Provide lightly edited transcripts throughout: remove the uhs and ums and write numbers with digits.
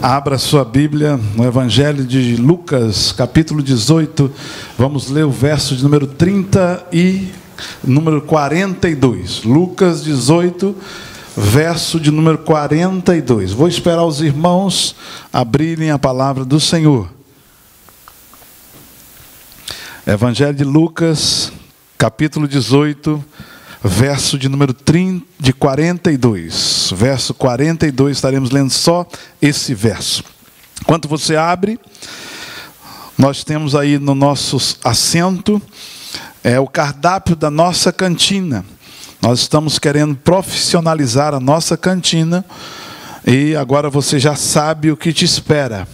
Abra sua Bíblia no Evangelho de Lucas, capítulo 18. Vamos ler o verso de número 30 e número 42. Lucas 18, verso de número 42. Vou esperar os irmãos abrirem a palavra do Senhor. Evangelho de Lucas, capítulo 18, verso de número 30, de 42. Verso 42, estaremos lendo só esse verso. Enquanto você abre, nós temos aí no nosso assento o cardápio da nossa cantina. Nós estamos querendo profissionalizar a nossa cantina e agora você já sabe o que te espera.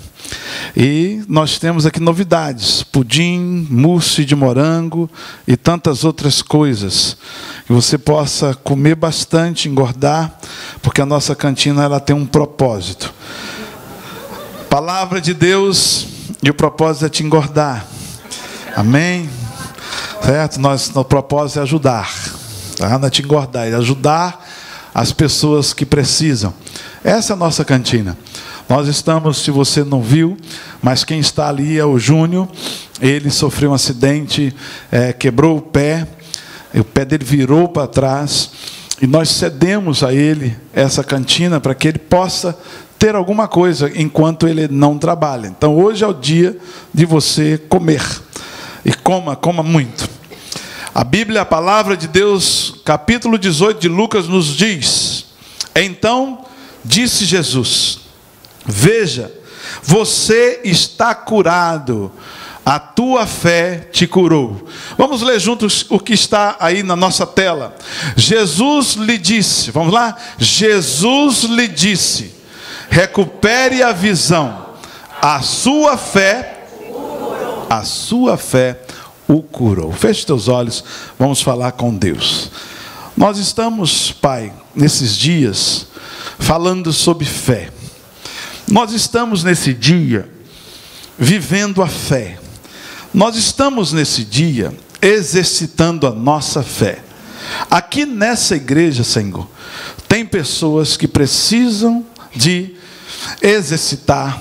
E nós temos aqui novidades: pudim, mousse de morango e tantas outras coisas. Que você possa comer bastante, engordar, porque a nossa cantina ela tem um propósito. Palavra de Deus, e o propósito é te engordar. Amém? Certo? O propósito é ajudar. Tá? Não é te engordar, é ajudar as pessoas que precisam. Essa é a nossa cantina. Nós estamos, se você não viu, mas quem está ali é o Júnior. Ele sofreu um acidente, quebrou o pé dele virou para trás, e nós cedemos a ele essa cantina para que ele possa ter alguma coisa enquanto ele não trabalha. Então hoje é o dia de você comer, e coma muito. A Bíblia, a palavra de Deus, capítulo 18 de Lucas nos diz: então disse Jesus: veja, você está curado, a tua fé te curou. Vamos ler juntos o que está aí na nossa tela. Jesus lhe disse, vamos lá? Jesus lhe disse: recupere a visão, a sua fé o curou. Feche teus olhos, vamos falar com Deus. Nós estamos, Pai, nesses dias, falando sobre fé. Nós estamos nesse dia vivendo a fé. Nós estamos nesse dia exercitando a nossa fé. Aqui nessa igreja, Senhor, tem pessoas que precisam de exercitar,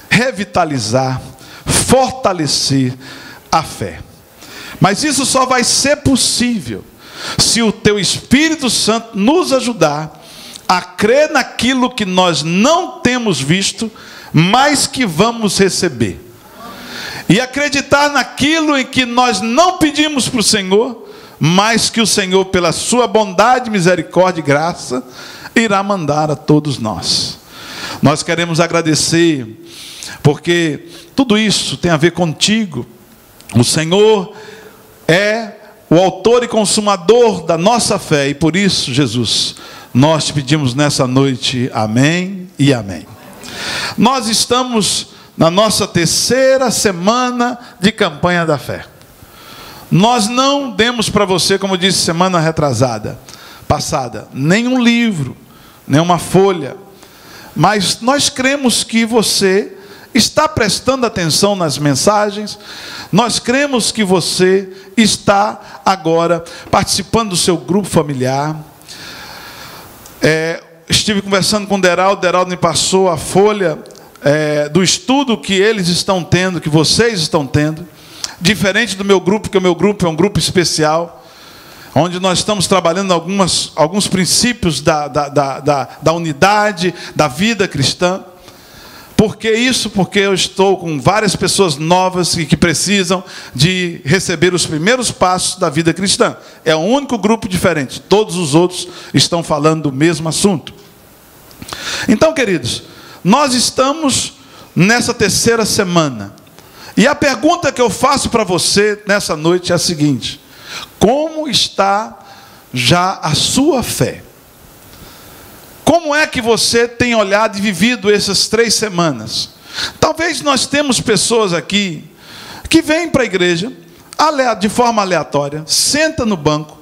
revitalizar, fortalecer a fé. Mas isso só vai ser possível se o Teu Espírito Santo nos ajudar a crer naquilo que nós não temos visto, mas que vamos receber. E acreditar naquilo em que nós não pedimos para o Senhor, mas que o Senhor, pela sua bondade, misericórdia e graça, irá mandar a todos nós. Nós queremos agradecer, porque tudo isso tem a ver contigo. O Senhor é o autor e consumador da nossa fé, e por isso, Jesus, nós te pedimos nessa noite, amém e amém. Nós estamos na nossa terceira semana de campanha da fé. Nós não demos para você, como disse semana passada, nenhum livro, nenhuma folha, mas nós cremos que você está prestando atenção nas mensagens, nós cremos que você está agora participando do seu grupo familiar. Estive conversando com o Deraldo me passou a folha do estudo que eles estão tendo, que vocês estão tendo, diferente do meu grupo, porque o meu grupo é um grupo especial, onde nós estamos trabalhando alguns princípios da unidade, da vida cristã. Por que isso? Porque eu estou com várias pessoas novas que precisam de receber os primeiros passos da vida cristã. É o único grupo diferente, todos os outros estão falando do mesmo assunto. Então, queridos, nós estamos nessa terceira semana. E a pergunta que eu faço para você nessa noite é a seguinte: como está já a sua fé? Como é que você tem olhado e vivido essas 3 semanas? Talvez nós temos pessoas aqui que vêm para a igreja de forma aleatória, senta no banco,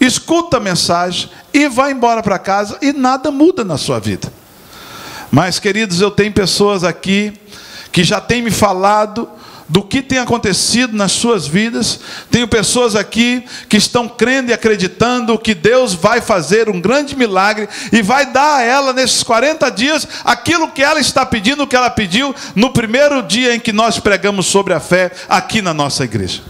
escuta a mensagem e vai embora para casa e nada muda na sua vida. Mas, queridos, eu tenho pessoas aqui que já têm me falado do que tem acontecido nas suas vidas. Tenho pessoas aqui que estão crendo e acreditando que Deus vai fazer um grande milagre e vai dar a ela nesses 40 dias aquilo que ela está pedindo, o que ela pediu no primeiro dia em que nós pregamos sobre a fé aqui na nossa igreja.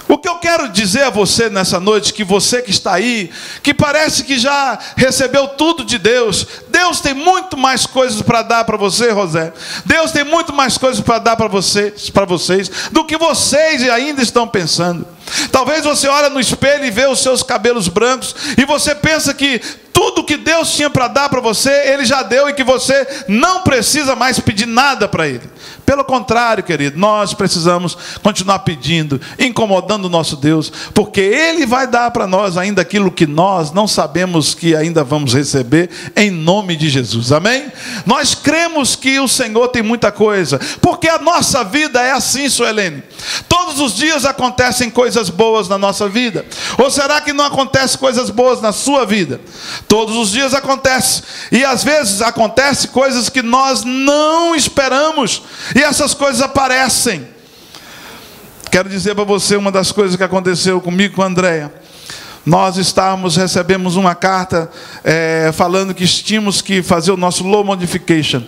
O que eu quero dizer a você nessa noite, que você que está aí, que parece que já recebeu tudo de Deus, Deus tem muito mais coisas para dar para você, José. Deus tem muito mais coisas para dar para vocês, do que vocês ainda estão pensando. Talvez você olhe no espelho e vê os seus cabelos brancos, e você pensa que tudo que Deus tinha para dar para você, Ele já deu, e que você não precisa mais pedir nada para Ele. Pelo contrário, querido, nós precisamos continuar pedindo, incomodando o nosso Deus, porque Ele vai dar para nós ainda aquilo que nós não sabemos que ainda vamos receber, em nome de Jesus, amém? Nós cremos que o Senhor tem muita coisa, porque a nossa vida é assim, Suelene. Todos os dias acontecem coisas boas na nossa vida. Ou será que não acontecem coisas boas na sua vida? Todos os dias acontece, e às vezes acontecem coisas que nós não esperamos, e essas coisas aparecem. Quero dizer para você uma das coisas que aconteceu comigo, com a Andréia. Nós recebemos uma carta falando que tínhamos que fazer o nosso low modification.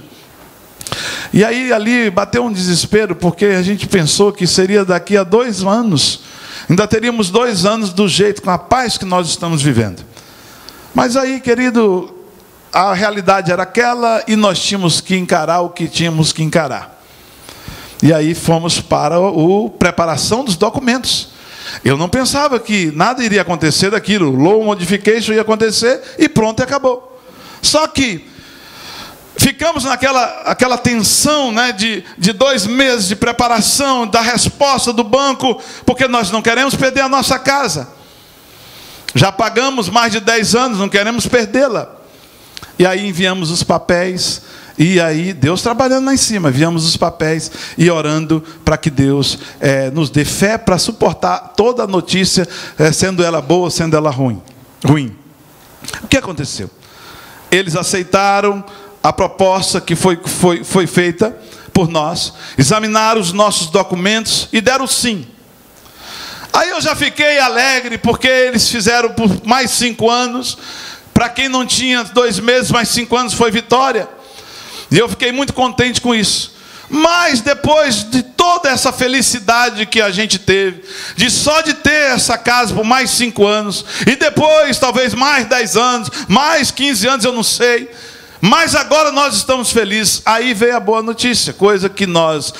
E aí ali bateu um desespero, porque a gente pensou que seria daqui a 2 anos. Ainda teríamos 2 anos do jeito, com a paz que nós estamos vivendo. Mas aí, querido, a realidade era aquela, e nós tínhamos que encarar o que tínhamos que encarar. E aí fomos para a preparação dos documentos. Eu não pensava que nada iria acontecer daquilo. Low modification ia acontecer e pronto, e acabou. Só que ficamos naquela tensão, né, de 2 meses de preparação, da resposta do banco, porque nós não queremos perder a nossa casa. Já pagamos mais de 10 anos, não queremos perdê-la. E aí enviamos os papéis, e aí Deus trabalhando lá em cima, enviamos os papéis e orando para que Deus nos dê fé para suportar toda a notícia, sendo ela boa, sendo ela ruim. O que aconteceu? Eles aceitaram a proposta que foi feita por nós, examinaram os nossos documentos e deram sim. Aí eu já fiquei alegre, porque eles fizeram por mais 5 anos. Para quem não tinha 2 meses, mais 5 anos foi vitória. E eu fiquei muito contente com isso. Mas depois de toda essa felicidade que a gente teve, só de ter essa casa por mais 5 anos, e depois talvez mais 10 anos, mais 15 anos, eu não sei, mas agora nós estamos felizes. Aí veio a boa notícia, coisa que nós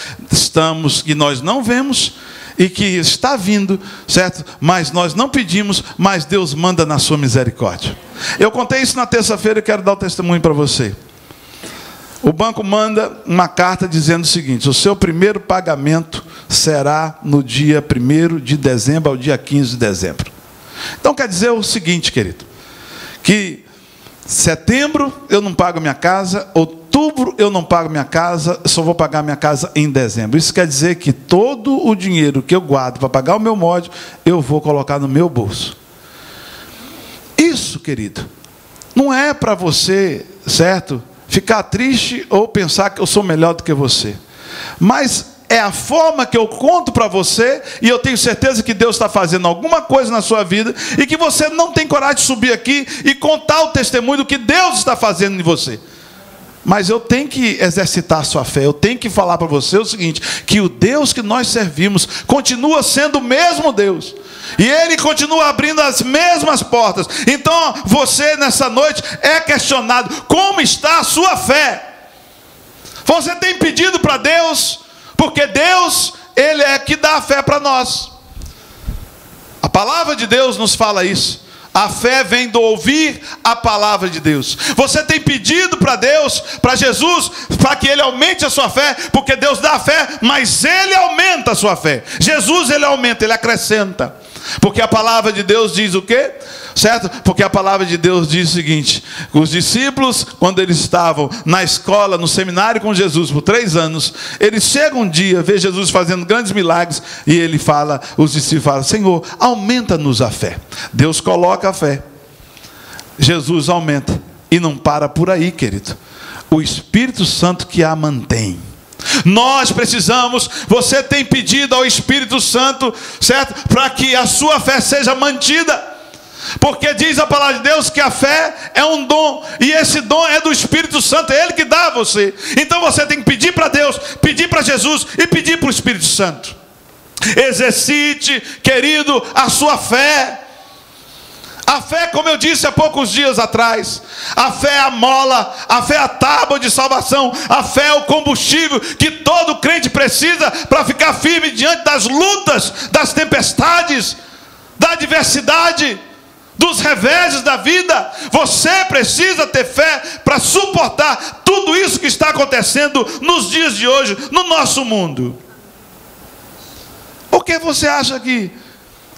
não vemos, e que está vindo, certo? Mas nós não pedimos, mas Deus manda na sua misericórdia. Eu contei isso na terça-feira e quero dar o testemunho para você. O banco manda uma carta dizendo o seguinte: o seu primeiro pagamento será no dia 1º de dezembro ao dia 15 de dezembro. Então quer dizer o seguinte, querido, que setembro eu não pago minha casa, outubro eu não pago minha casa, só vou pagar minha casa em dezembro. Isso quer dizer que todo o dinheiro que eu guardo para pagar o meu móvel, eu vou colocar no meu bolso. Isso, querido, não é para você, certo, ficar triste ou pensar que eu sou melhor do que você. Mas é a forma que eu conto para você, e eu tenho certeza que Deus está fazendo alguma coisa na sua vida, e que você não tem coragem de subir aqui e contar o testemunho do que Deus está fazendo em você. Mas eu tenho que exercitar a sua fé, eu tenho que falar para você o seguinte, que o Deus que nós servimos continua sendo o mesmo Deus, e Ele continua abrindo as mesmas portas. Então você nessa noite é questionado: como está a sua fé? Você tem pedido para Deus? Porque Deus, Ele é que dá a fé para nós. A palavra de Deus nos fala isso. A fé vem do ouvir a palavra de Deus. Você tem pedido para Deus, para Jesus, para que Ele aumente a sua fé, porque Deus dá a fé, mas Ele aumenta a sua fé. Jesus, Ele aumenta, Ele acrescenta. Porque a palavra de Deus diz o quê? Certo? Porque a palavra de Deus diz o seguinte: os discípulos, quando eles estavam na escola, no seminário com Jesus por 3 anos, eles chegam um dia, vê Jesus fazendo grandes milagres, e ele fala, os discípulos falam: Senhor, aumenta-nos a fé. Deus coloca a fé, Jesus aumenta, e não para por aí, querido. O Espírito Santo que a mantém. Nós precisamos, você tem pedido ao Espírito Santo, certo? Para que a sua fé seja mantida. Porque diz a palavra de Deus que a fé é um dom, e esse dom é do Espírito Santo, é Ele que dá a você. Então você tem que pedir para Deus, pedir para Jesus e pedir para o Espírito Santo. Exercite, querido, a sua fé. A fé, como eu disse há poucos dias atrás, a fé é a mola, a fé é a tábua de salvação, a fé é o combustível que todo crente precisa para ficar firme diante das lutas, das tempestades, da adversidade, dos reveses da vida. Você precisa ter fé para suportar tudo isso que está acontecendo nos dias de hoje, no nosso mundo. Por que você acha que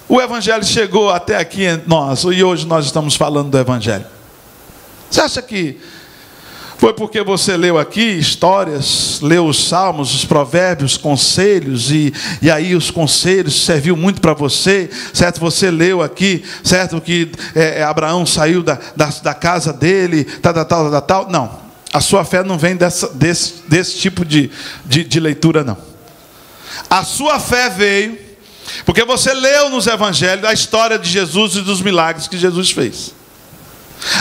o Evangelho chegou até aqui em nós, e hoje nós estamos falando do Evangelho? Você acha que foi porque você leu aqui histórias, leu os salmos, os provérbios, conselhos, e aí os conselhos serviu muito para você, certo? Você leu aqui, certo? Que Abraão saiu da casa dele, tal. Não, a sua fé não vem desse tipo de leitura, não. A sua fé veio porque você leu nos evangelhos a história de Jesus e dos milagres que Jesus fez.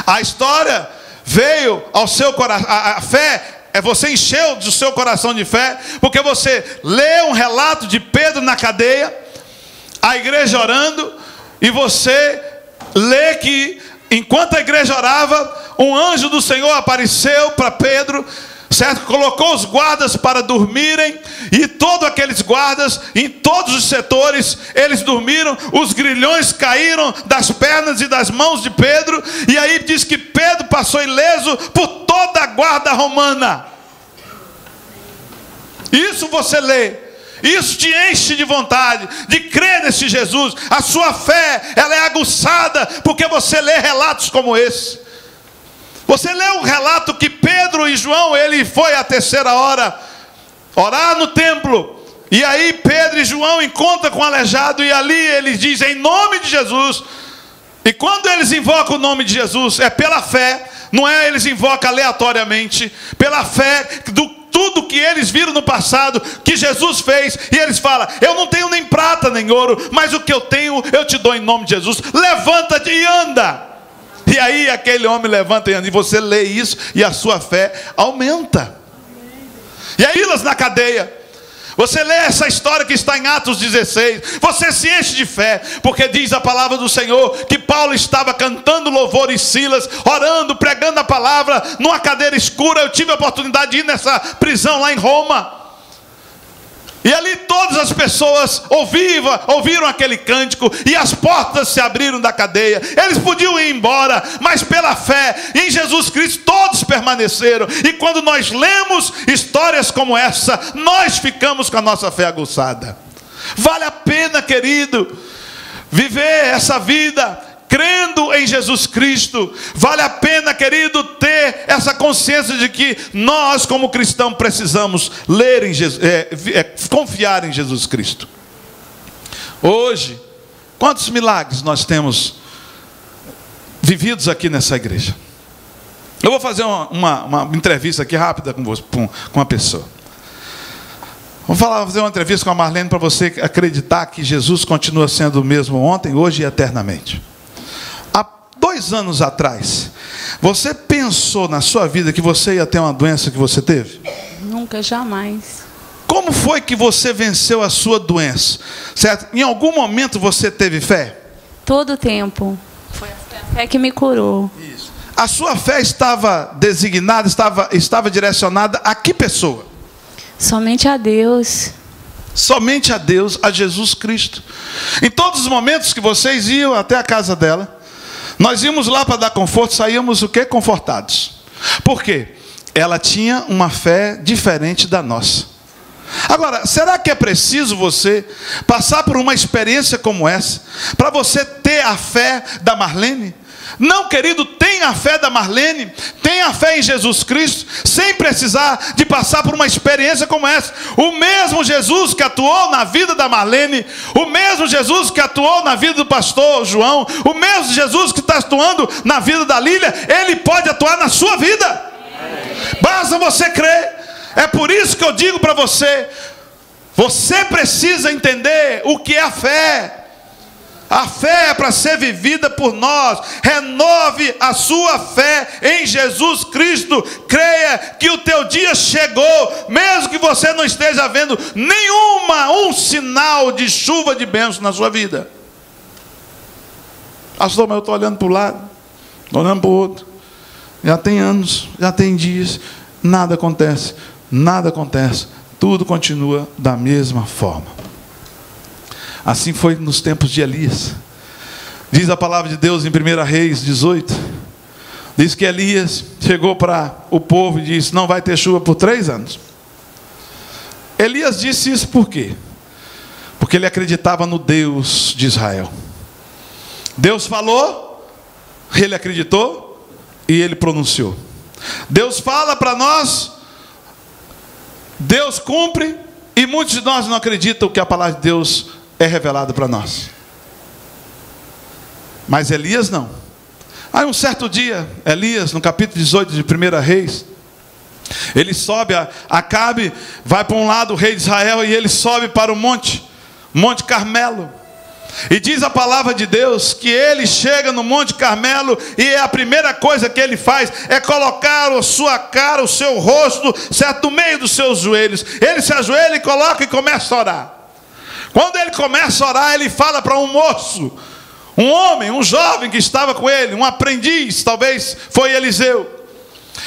A história veio ao seu coração. A fé você encheu do seu coração de fé porque você lê um relato de Pedro na cadeia, a igreja orando, e você lê que enquanto a igreja orava, um anjo do Senhor apareceu para Pedro, certo? Colocou os guardas para dormirem, e todos aqueles guardas, em todos os setores, eles dormiram. Os grilhões caíram das pernas e das mãos de Pedro, e aí diz que Pedro passou ileso por toda a guarda romana. Isso você lê, isso te enche de vontade de crer nesse Jesus. A sua fé, ela é aguçada porque você lê relatos como esse. Você lê um relato que Pedro e João, ele foi à terceira hora orar no templo, e aí Pedro e João encontram com o aleijado, e ali ele diz em nome de Jesus. E quando eles invocam o nome de Jesus, é pela fé, não é eles invocam aleatoriamente, pela fé do tudo que eles viram no passado, que Jesus fez, e eles falam: eu não tenho nem prata nem ouro, mas o que eu tenho eu te dou em nome de Jesus, levanta-te e anda. E aí aquele homem levanta e anda, e você lê isso e a sua fé aumenta. E aí filas na cadeia, você lê essa história que está em Atos 16, você se enche de fé, porque diz a palavra do Senhor que Paulo estava cantando louvor e Silas, orando, pregando a palavra, numa cadeira escura. Eu tive a oportunidade de ir nessa prisão lá em Roma, e ali todas as pessoas ouviram aquele cântico, e as portas se abriram da cadeia. Eles podiam ir embora, mas pela fé em Jesus Cristo todos permaneceram. E quando nós lemos histórias como essa, nós ficamos com a nossa fé aguçada. Vale a pena, querido, viver essa vida crendo em Jesus Cristo. Vale a pena, querido, ter essa consciência de que nós, como cristãos, precisamos ler em Jesus, confiar em Jesus Cristo. Hoje, quantos milagres nós temos vividos aqui nessa igreja? Eu vou fazer uma entrevista aqui rápida com uma pessoa. Vou fazer uma entrevista com a Marlene para você acreditar que Jesus continua sendo o mesmo ontem, hoje e eternamente. 2 anos atrás, você pensou na sua vida que você ia ter uma doença que você teve? Nunca, jamais. Como foi que você venceu a sua doença? Certo? Em algum momento você teve fé? Todo o tempo. Foi a fé que me curou. Isso. A sua fé estava designada, estava direcionada a que pessoa? Somente a Deus. Somente a Deus, a Jesus Cristo. Em todos os momentos que vocês iam até a casa dela, nós íamos lá para dar conforto, saíamos o quê? Confortados. Por quê? Ela tinha uma fé diferente da nossa. Agora, será que é preciso você passar por uma experiência como essa para você ter a fé da Marlene? Não, querido, tenha a fé da Marlene, tenha a fé em Jesus Cristo, sem precisar de passar por uma experiência como essa. O mesmo Jesus que atuou na vida da Marlene, o mesmo Jesus que atuou na vida do pastor João, o mesmo Jesus que está atuando na vida da Lília, ele pode atuar na sua vida. Basta você crer. É por isso que eu digo para você, você precisa entender o que é a fé. A fé é para ser vivida por nós. Renove a sua fé em Jesus Cristo. Creia que o teu dia chegou, mesmo que você não esteja vendo um sinal de chuva de bênção na sua vida. Pastor, mas eu estou olhando para o lado, estou olhando para o outro. Já tem anos, já tem dias, nada acontece, tudo continua da mesma forma. Assim foi nos tempos de Elias. Diz a palavra de Deus em 1 Reis 18, diz que Elias chegou para o povo e disse: não vai ter chuva por 3 anos. Elias disse isso por quê? Porque ele acreditava no Deus de Israel. Deus falou, ele acreditou e ele pronunciou. Deus fala para nós, Deus cumpre, e muitos de nós não acreditam que a palavra de Deus é revelada para nós. Mas Elias não. Aí um certo dia, Elias, no capítulo 18 de 1 Reis, ele sobe, Acabe vai para um lado, o rei de Israel, e ele sobe para o Monte Carmelo. E diz a palavra de Deus que ele chega no Monte Carmelo e a primeira coisa que ele faz é colocar a sua cara, o seu rosto, certo, no meio dos seus joelhos. Ele se ajoelha e coloca e começa a orar. Quando ele começa a orar, ele fala para um moço, um homem, um jovem que estava com ele, um aprendiz, talvez foi Eliseu.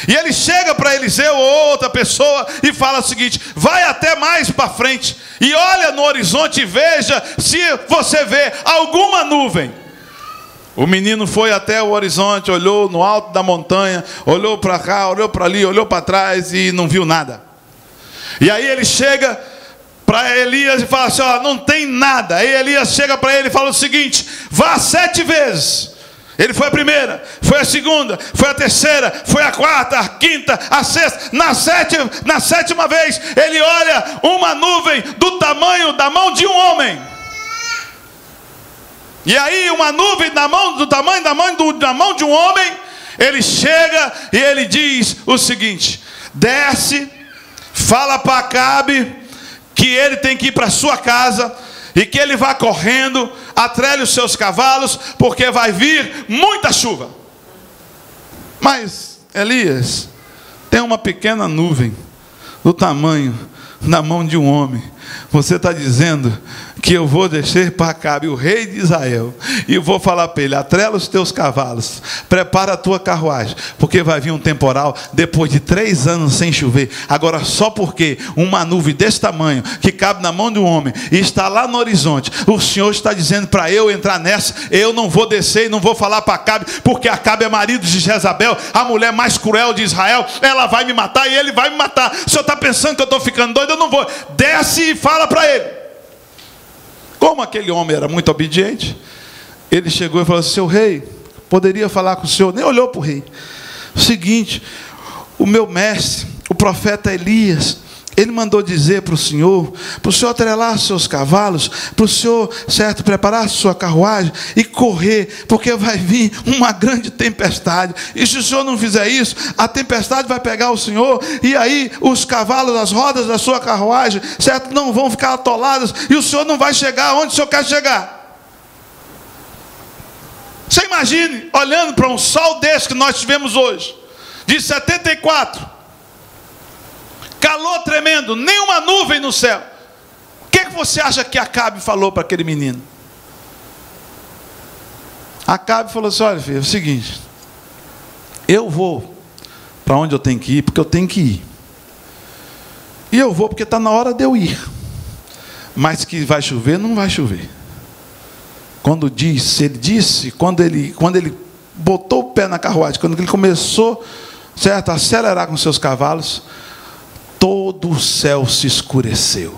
E ele chega para Eliseu ou outra pessoa e fala o seguinte: vai até mais para frente e olha no horizonte e veja se você vê alguma nuvem. O menino foi até o horizonte, olhou no alto da montanha, olhou para cá, olhou para ali, olhou para trás e não viu nada. E aí ele chega para Elias e fala assim: ó, não tem nada. Aí Elias chega para ele e fala o seguinte: vá 7 vezes. Ele foi a primeira, foi a segunda, foi a terceira, foi a quarta, a quinta, a sexta. Na sétima vez, ele olha uma nuvem do tamanho da mão de um homem. E aí uma nuvem do tamanho da mão de um homem, ele chega e ele diz o seguinte: desce, fala para Acabe que ele tem que ir para sua casa e que ele vá correndo, atrelhe os seus cavalos, porque vai vir muita chuva. Mas Elias, tem uma pequena nuvem do tamanho da mão de um homem. Você está dizendo que eu vou descer para Acabe, o rei de Israel, e vou falar para ele: atrela os teus cavalos, prepara a tua carruagem, porque vai vir um temporal depois de 3 anos sem chover. Agora só porque uma nuvem desse tamanho, que cabe na mão de um homem, e está lá no horizonte, o Senhor está dizendo para eu entrar nessa. Eu não vou descer e não vou falar para Acabe, porque Acabe é marido de Jezabel, a mulher mais cruel de Israel. Ela vai me matar e ele vai me matar. O senhor está pensando que eu estou ficando doido? Eu não vou. Desce e fala para ele. Como aquele homem era muito obediente, ele chegou e falou assim: seu rei, poderia falar com o senhor? Nem olhou para o rei. O seguinte: o meu mestre, o profeta Elias, ele mandou dizer para o senhor atrelar seus cavalos, para o senhor, certo, preparar a sua carruagem e correr, porque vai vir uma grande tempestade. E se o senhor não fizer isso, a tempestade vai pegar o senhor, e aí os cavalos, as rodas da sua carruagem, certo, não vão ficar atoladas, e o senhor não vai chegar onde o senhor quer chegar. Você imagine, olhando para um sol desse que nós tivemos hoje, de 74, calor tremendo, nenhuma nuvem no céu. O que você acha que Acabe falou para aquele menino? Acabe falou assim: olha filho, é o seguinte, eu vou para onde eu tenho que ir, porque eu tenho que ir. E eu vou porque está na hora de eu ir. Mas que vai chover, não vai chover. Quando ele disse, quando ele botou o pé na carruagem, quando ele começou, certo, a acelerar com seus cavalos, todo o céu se escureceu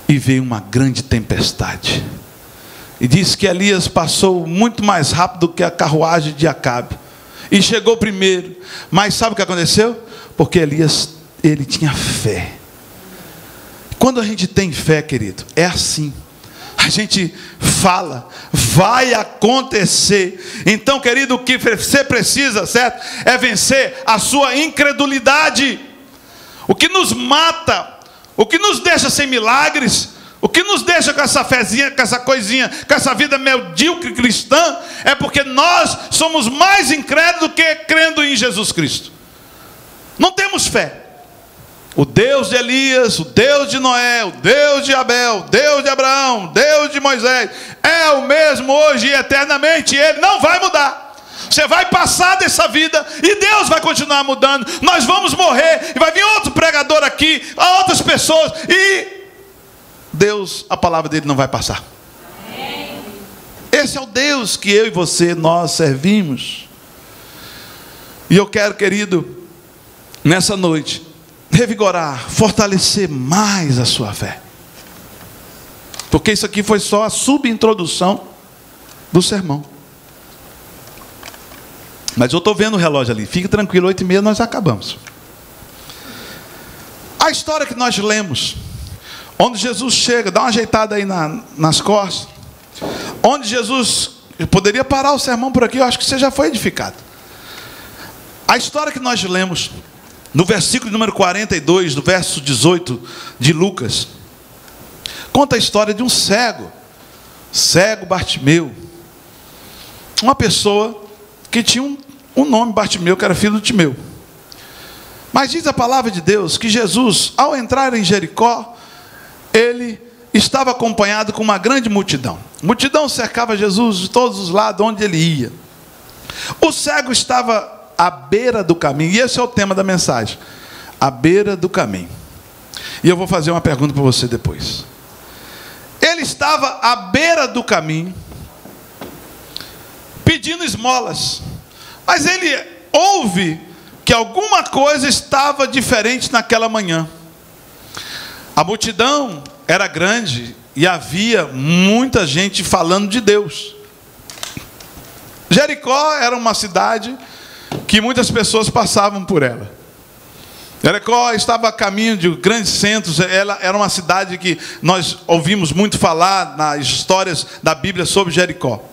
e veio uma grande tempestade. E diz que Elias passou muito mais rápido do que a carruagem de Acabe e chegou primeiro. Mas sabe o que aconteceu? Porque Elias, ele tinha fé. Quando a gente tem fé, querido, é assim. A gente fala, vai acontecer. Então, querido, o que você precisa, certo, é vencer a sua incredulidade. o que nos mata, o que nos deixa sem milagres, o que nos deixa com essa fezinha, com essa coisinha, com essa vida medíocre cristã, é porque nós somos mais incrédulos do que crendo em Jesus Cristo. Não temos fé. O Deus de Elias, o Deus de Noé, o Deus de Abel, o Deus de Abraão, o Deus de Moisés, é o mesmo hoje e eternamente, Ele não vai mudar. Você vai passar dessa vida e Deus vai continuar mudando. Nós vamos morrer e vai vir outro pregador aqui, outras pessoas, e Deus, a palavra dele não vai passar. Esse é o Deus que eu e você, nós servimos. E eu quero, querido, nessa noite, revigorar, fortalecer mais a sua fé. Porque isso aqui foi só a subintrodução do sermão. Mas eu estou vendo o relógio ali, fique tranquilo, 8h30 nós acabamos. A história que nós lemos, onde Jesus chega, dá uma ajeitada aí nas costas, onde Jesus, eu poderia parar o sermão por aqui, eu acho que você já foi edificado. A história que nós lemos, no versículo número 42, do verso 18 de Lucas, conta a história de um cego Bartimeu, uma pessoa que tinha um nome, Bartimeu, que era filho de Timeu. Mas diz a palavra de Deus que Jesus, ao entrar em Jericó, ele estava acompanhado com uma grande multidão. A multidão cercava Jesus de todos os lados, onde ele ia. O cego estava à beira do caminho, e esse é o tema da mensagem, à beira do caminho. E eu vou fazer uma pergunta para você depois. Ele estava à beira do caminho, pedindo esmolas, mas ele ouve que alguma coisa estava diferente naquela manhã. A multidão era grande e havia muita gente falando de Deus. Jericó era uma cidade que muitas pessoas passavam por ela. Jericó estava a caminho de grandes centros. Ela era uma cidade que nós ouvimos muito falar nas histórias da Bíblia sobre Jericó.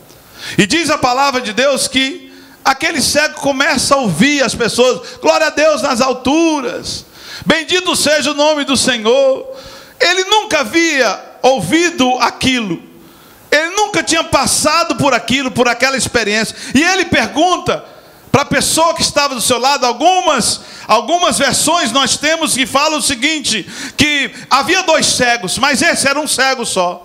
E diz a palavra de Deus que aquele cego começa a ouvir as pessoas: glória a Deus nas alturas, bendito seja o nome do Senhor. Ele nunca havia ouvido aquilo, ele nunca tinha passado por aquilo, por aquela experiência. E ele pergunta para a pessoa que estava do seu lado, algumas versões nós temos que falam o seguinte, que havia 2 cegos, mas esse era um cego só.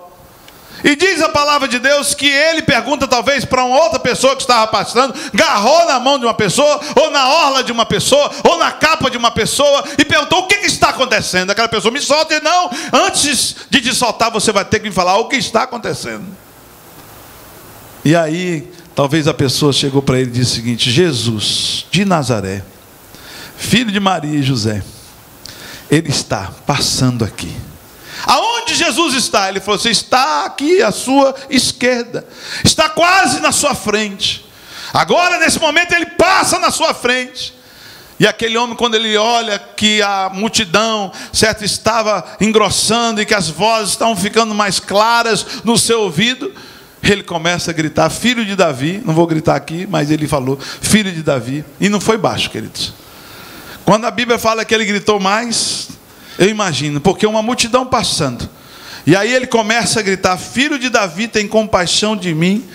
E diz a palavra de Deus que ele pergunta talvez para uma outra pessoa que estava passando, agarrou na mão de uma pessoa, ou na orla de uma pessoa, ou na capa de uma pessoa, e perguntou: o que está acontecendo? Aquela pessoa: me solta. E não, antes de te soltar você vai ter que me falar o que está acontecendo. E aí, talvez a pessoa chegou para ele e disse o seguinte: Jesus de Nazaré, filho de Maria e José, ele está passando aqui. Aonde Jesus está? Ele falou assim: está aqui à sua esquerda, está quase na sua frente. Agora, nesse momento, ele passa na sua frente. E aquele homem, quando ele olha que a multidão, certo, estava engrossando e que as vozes estavam ficando mais claras no seu ouvido, ele começa a gritar: filho de Davi. Não vou gritar aqui, mas ele falou: filho de Davi. E não foi baixo, queridos. Quando a Bíblia fala que ele gritou mais, eu imagino, porque uma multidão passando. E aí ele começa a gritar: filho de Davi, tem compaixão de mim.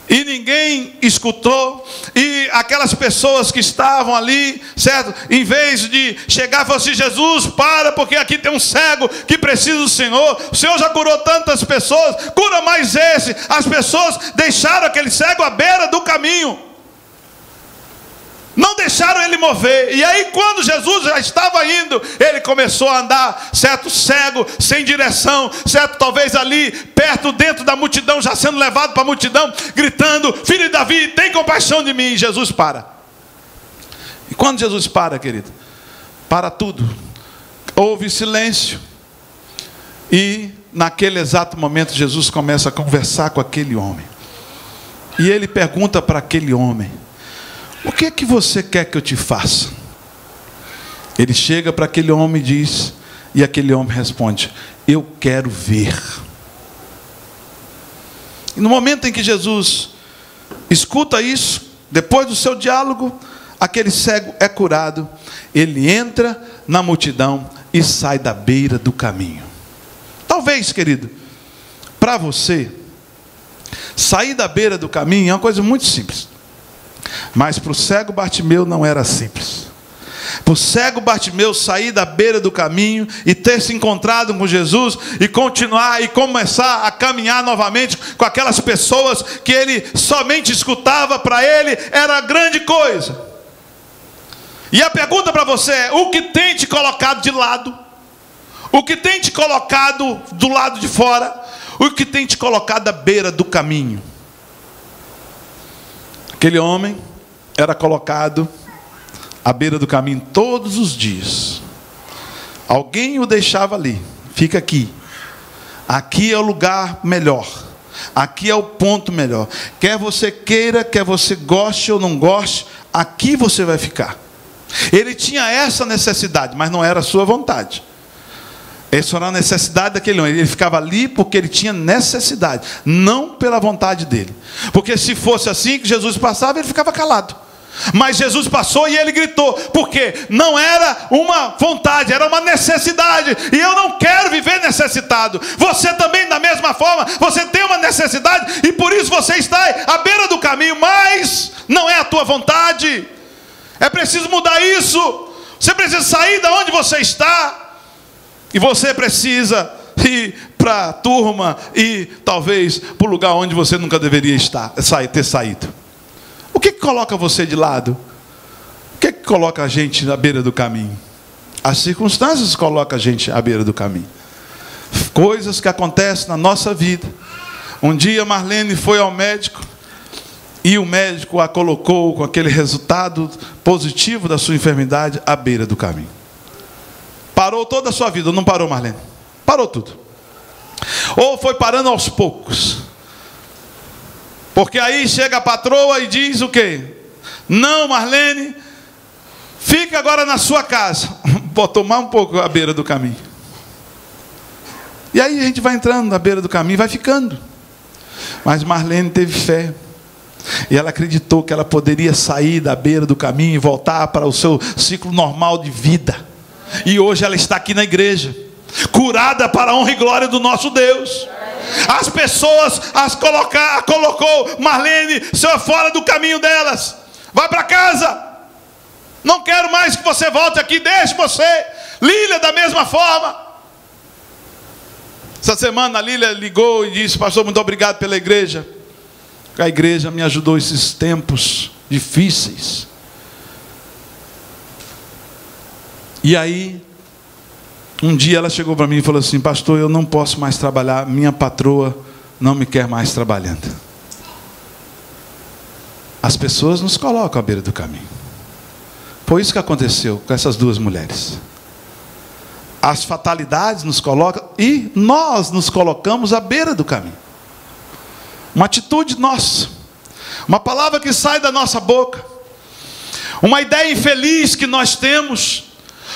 E ninguém escutou. E aquelas pessoas que estavam ali, certo, em vez de chegar e falar assim: Jesus, para, porque aqui tem um cego que precisa do Senhor. O Senhor já curou tantas pessoas, cura mais esse. As pessoas deixaram aquele cego à beira do caminho, não deixaram ele mover. E aí, quando Jesus já estava indo, ele começou a andar, certo, cego, sem direção, certo, talvez ali perto, dentro da multidão, já sendo levado para a multidão, gritando: filho de Davi, tem compaixão de mim. E Jesus para. E quando Jesus para, querido, para tudo, houve silêncio. E naquele exato momento Jesus começa a conversar com aquele homem. E ele pergunta para aquele homem: o que é que você quer que eu te faça? Ele chega para aquele homem e diz, e aquele homem responde: eu quero ver. E no momento em que Jesus escuta isso, depois do seu diálogo, aquele cego é curado, ele entra na multidão e sai da beira do caminho. Talvez, querido, para você, sair da beira do caminho é uma coisa muito simples. Mas para o cego Bartimeu não era simples. Para o cego Bartimeu sair da beira do caminho e ter se encontrado com Jesus e continuar e começar a caminhar novamente com aquelas pessoas que ele somente escutava, para ele era grande coisa. E a pergunta para você é: o que tem te colocado de lado? O que tem te colocado do lado de fora? O que tem te colocado à beira do caminho? Aquele homem era colocado à beira do caminho todos os dias. Alguém o deixava ali: fica aqui. Aqui é o lugar melhor. Aqui é o ponto melhor. Quer você queira, quer você goste ou não goste, aqui você vai ficar. Ele tinha essa necessidade, mas não era a sua vontade. Essa era a necessidade daquele homem. Ele ficava ali porque ele tinha necessidade, não pela vontade dele. Porque se fosse assim que Jesus passava, ele ficava calado. Mas Jesus passou e ele gritou, porque não era uma vontade, era uma necessidade. E eu não quero viver necessitado. Você também, da mesma forma, você tem uma necessidade e por isso você está à beira do caminho, mas não é a tua vontade. É preciso mudar isso. Você precisa sair da onde você está. E você precisa ir para a turma e talvez para o lugar onde você nunca deveria ter saído. O que coloca você de lado? O que coloca a gente à beira do caminho? As circunstâncias colocam a gente à beira do caminho. Coisas que acontecem na nossa vida. Um dia Marlene foi ao médico e o médico a colocou com aquele resultado positivo da sua enfermidade à beira do caminho. Parou toda a sua vida, não parou, Marlene? Parou tudo. Ou foi parando aos poucos. Porque aí chega a patroa e diz o quê? Não, Marlene, fica agora na sua casa. Botou mais um pouco à beira do caminho. E aí a gente vai entrando na beira do caminho, vai ficando. Mas Marlene teve fé. E ela acreditou que ela poderia sair da beira do caminho e voltar para o seu ciclo normal de vida. E hoje ela está aqui na igreja, curada para a honra e glória do nosso Deus. As pessoas colocou Marlene fora do caminho delas. Vai para casa. Não quero mais que você volte aqui, deixe você. Lília da mesma forma. Essa semana a Lília ligou e disse: pastor, muito obrigado pela igreja. A igreja me ajudou esses tempos difíceis. E aí, um dia ela chegou para mim e falou assim: pastor, eu não posso mais trabalhar, minha patroa não me quer mais trabalhando. As pessoas nos colocam à beira do caminho. Foi isso que aconteceu com essas duas mulheres. As fatalidades nos colocam e nós nos colocamos à beira do caminho. Uma atitude nossa, uma palavra que sai da nossa boca, uma ideia infeliz que nós temos,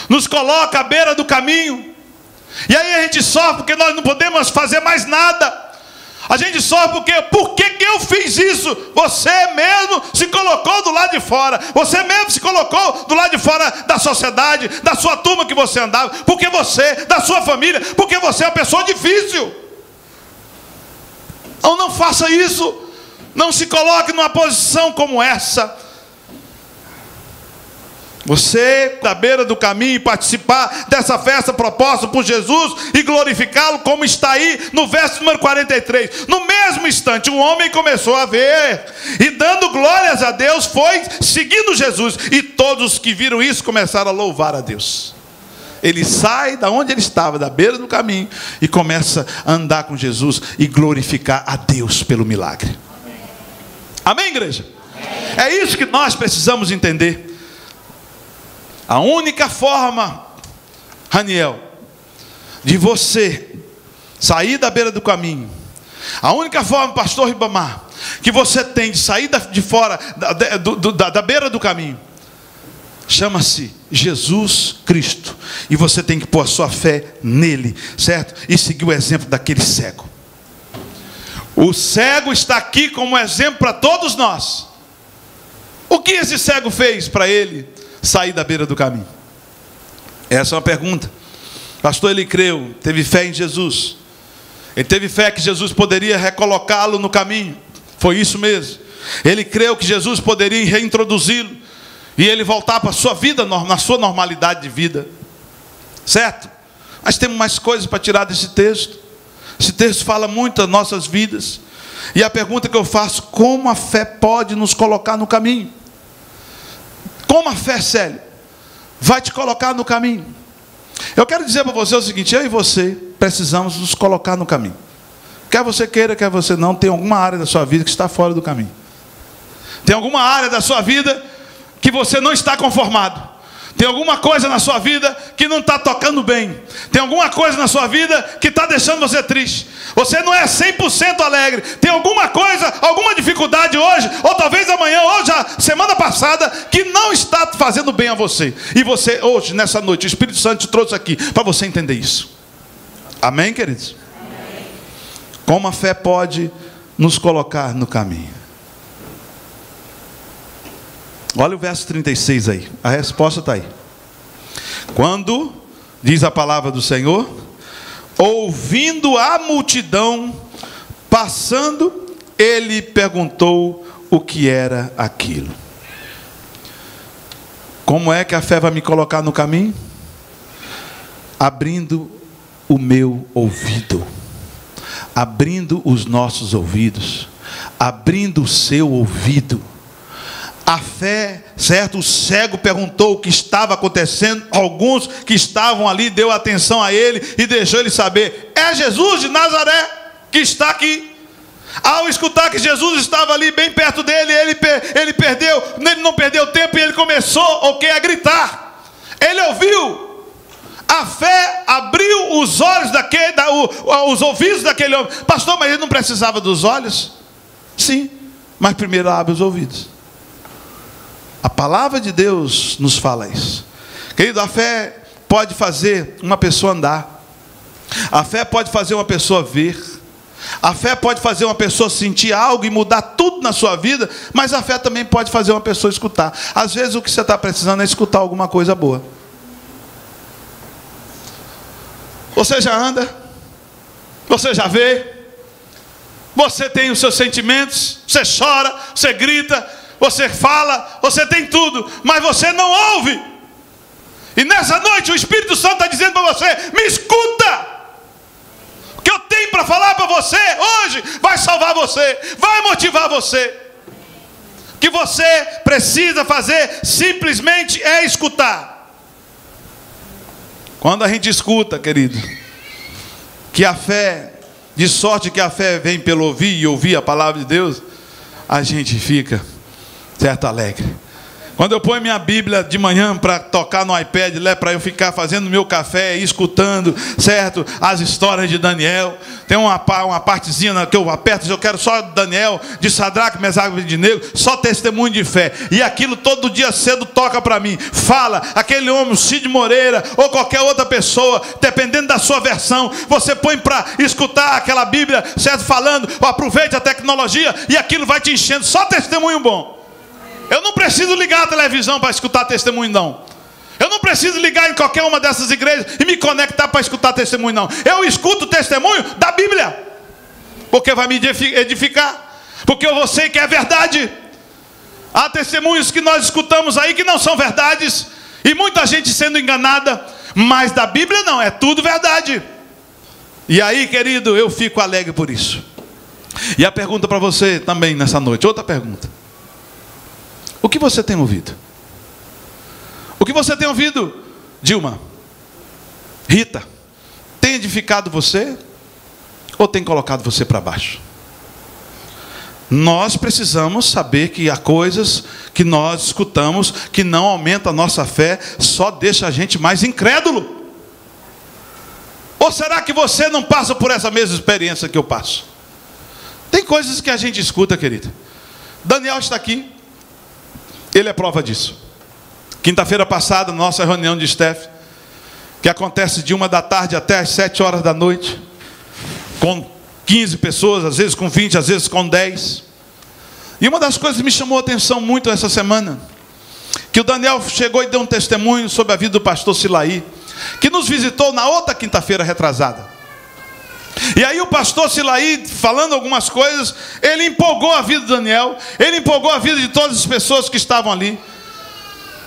nos coloca à beira do caminho. E aí a gente sofre porque nós não podemos fazer mais nada. A gente sofre porque, por que eu fiz isso? Você mesmo se colocou do lado de fora. Você mesmo se colocou do lado de fora da sociedade, da sua turma que você andava. Porque você, da sua família, porque você é uma pessoa difícil. Então não faça isso. Não se coloque numa posição como essa. Você, da beira do caminho, participar dessa festa proposta por Jesus e glorificá-lo, como está aí no verso número 43. No mesmo instante, o homem começou a ver e, dando glórias a Deus, foi seguindo Jesus. E todos que viram isso começaram a louvar a Deus. Ele sai da onde ele estava, da beira do caminho, e começa a andar com Jesus e glorificar a Deus pelo milagre. Amém, igreja? Amém. É isso que nós precisamos entender. A única forma, Raniel, de você sair da beira do caminho, a única forma, pastor Ribamar, que você tem de sair de fora da beira do caminho, chama-se Jesus Cristo. E você tem que pôr a sua fé nele, certo? E seguir o exemplo daquele cego. O cego está aqui como exemplo para todos nós. O que esse cego fez para ele sair da beira do caminho? Essa é uma pergunta. Pastor, ele creu, teve fé em Jesus. Ele teve fé que Jesus poderia recolocá-lo no caminho. Foi isso mesmo. Ele creu que Jesus poderia reintroduzi-lo e ele voltar para a sua vida, na sua normalidade de vida. Certo? Mas temos mais coisas para tirar desse texto. Esse texto fala muito das nossas vidas. E a pergunta que eu faço: como a fé pode nos colocar no caminho? Como a fé, Célio, vai te colocar no caminho? Eu quero dizer para você o seguinte: eu e você precisamos nos colocar no caminho. Quer você queira, quer você não, tem alguma área da sua vida que está fora do caminho. Tem alguma área da sua vida que você não está conformado. Tem alguma coisa na sua vida que não está tocando bem. Tem alguma coisa na sua vida que está deixando você triste. Você não é 100% alegre. Tem alguma coisa, alguma dificuldade hoje, ou talvez amanhã, ou já semana passada, que não está fazendo bem a você. E você hoje, nessa noite, o Espírito Santo te trouxe aqui para você entender isso. Amém, queridos? Amém. Como a fé pode nos colocar no caminho? Olha o verso 36 aí. A resposta está aí. Quando, diz a palavra do Senhor, ouvindo a multidão passando, ele perguntou o que era aquilo. Como é que a fé vai me colocar no caminho? Abrindo o meu ouvido. Abrindo os nossos ouvidos. Abrindo o seu ouvido. A fé, certo? O cego perguntou o que estava acontecendo. Alguns que estavam ali deu atenção a ele e deixou ele saber: é Jesus de Nazaré que está aqui. Ao escutar que Jesus estava ali bem perto dele, ele não perdeu tempo e ele começou a gritar. Ele ouviu. A fé abriu os olhos os ouvidos daquele homem. Pastor, mas ele não precisava dos olhos? Sim, mas primeiro abre os ouvidos. A palavra de Deus nos fala isso. Querido, a fé pode fazer uma pessoa andar. A fé pode fazer uma pessoa ver. A fé pode fazer uma pessoa sentir algo e mudar tudo na sua vida. Mas a fé também pode fazer uma pessoa escutar. Às vezes o que você está precisando é escutar alguma coisa boa. Você já anda? Você já vê? Você tem os seus sentimentos? Você chora? Você grita? Você fala, você tem tudo, mas você não ouve. E nessa noite o Espírito Santo está dizendo para você: me escuta. O que eu tenho para falar para você hoje vai salvar você, vai motivar você. O que você precisa fazer simplesmente é escutar. Quando a gente escuta, querido, que a fé, de sorte que a fé vem pelo ouvir e ouvir a palavra de Deus, a gente fica certo, alegre. Quando eu ponho minha Bíblia de manhã para tocar no iPad, para eu ficar fazendo meu café e escutando, certo, as histórias de Daniel. Tem uma partezinha que eu aperto, eu quero só Daniel, de Sadraque, Mesaque e Abednego, só testemunho de fé. E aquilo todo dia cedo toca para mim. Fala, aquele homem, o Cid Moreira, ou qualquer outra pessoa, dependendo da sua versão, você põe para escutar aquela Bíblia, certo, falando, aproveite a tecnologia e aquilo vai te enchendo, só testemunho bom. Eu não preciso ligar a televisão para escutar testemunho, não. Eu não preciso ligar em qualquer uma dessas igrejas e me conectar para escutar testemunho, não. Eu escuto o testemunho da Bíblia, porque vai me edificar, porque eu sei que é verdade. Há testemunhos que nós escutamos aí que não são verdades, e muita gente sendo enganada, mas da Bíblia não, é tudo verdade. E aí, querido, eu fico alegre por isso. E a pergunta para você também nessa noite, outra pergunta: o que você tem ouvido? O que você tem ouvido, Dilma? Rita, tem edificado você? Ou tem colocado você para baixo? Nós precisamos saber que há coisas que nós escutamos que não aumentam a nossa fé, só deixa a gente mais incrédulo. Ou será que você não passa por essa mesma experiência que eu passo? Tem coisas que a gente escuta, querido. Daniel está aqui. Ele é prova disso. Quinta-feira passada, nossa reunião de staff, que acontece de 1 da tarde até as 7 horas da noite, com 15 pessoas, às vezes com 20, às vezes com 10. E uma das coisas que me chamou a atenção muito essa semana, que o Daniel chegou e deu um testemunho sobre a vida do pastor Silaí, que nos visitou na outra quinta-feira retrasada. E aí o pastor Silaí, falando algumas coisas, ele empolgou a vida do Daniel, ele empolgou a vida de todas as pessoas que estavam ali.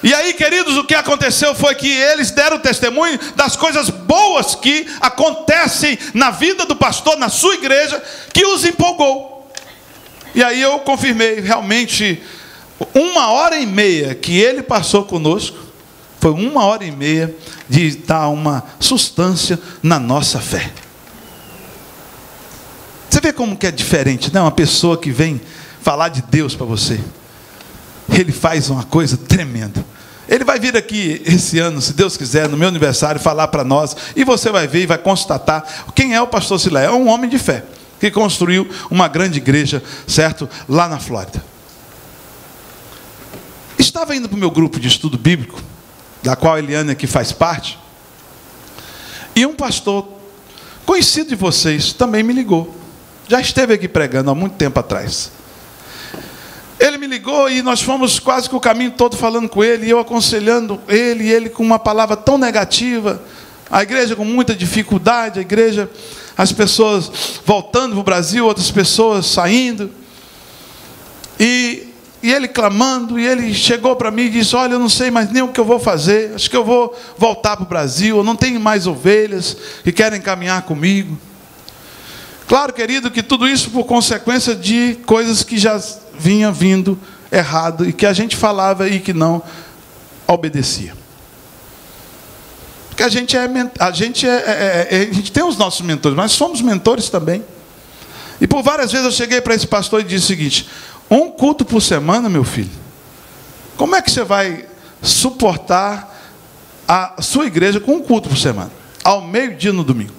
E aí, queridos, o que aconteceu foi que eles deram testemunho das coisas boas que acontecem na vida do pastor, na sua igreja, que os empolgou. E aí eu confirmei, realmente, 1h30 que ele passou conosco, foi 1h30 de dar uma substância na nossa fé. Você vê como que é diferente, não? Uma pessoa que vem falar de Deus para você, ele faz uma coisa tremenda. Ele vai vir aqui esse ano, se Deus quiser, no meu aniversário, falar para nós, e você vai ver e vai constatar quem é o pastor Silaí. É um homem de fé, que construiu uma grande igreja, certo? Lá na Flórida. Estava indo para o meu grupo de estudo bíblico, da qual a Eliane aqui faz parte, e um pastor conhecido de vocês também me ligou. Já esteve aqui pregando há muito tempo atrás. Ele me ligou e nós fomos quase que o caminho todo falando com ele, e eu aconselhando ele, e ele com uma palavra tão negativa, a igreja com muita dificuldade, a igreja, as pessoas voltando para o Brasil, outras pessoas saindo, e ele clamando, e ele chegou para mim e disse: olha, eu não sei mais nem o que eu vou fazer, acho que eu vou voltar para o Brasil, eu não tenho mais ovelhas que querem caminhar comigo. Claro, querido, que tudo isso por consequência de coisas que já vinha vindo errado e que a gente falava e que não obedecia. Porque a gente tem os nossos mentores, mas somos mentores também. E por várias vezes eu cheguei para esse pastor e disse o seguinte: 1 culto por semana, meu filho, como é que você vai suportar a sua igreja com 1 culto por semana, ao meio-dia no domingo?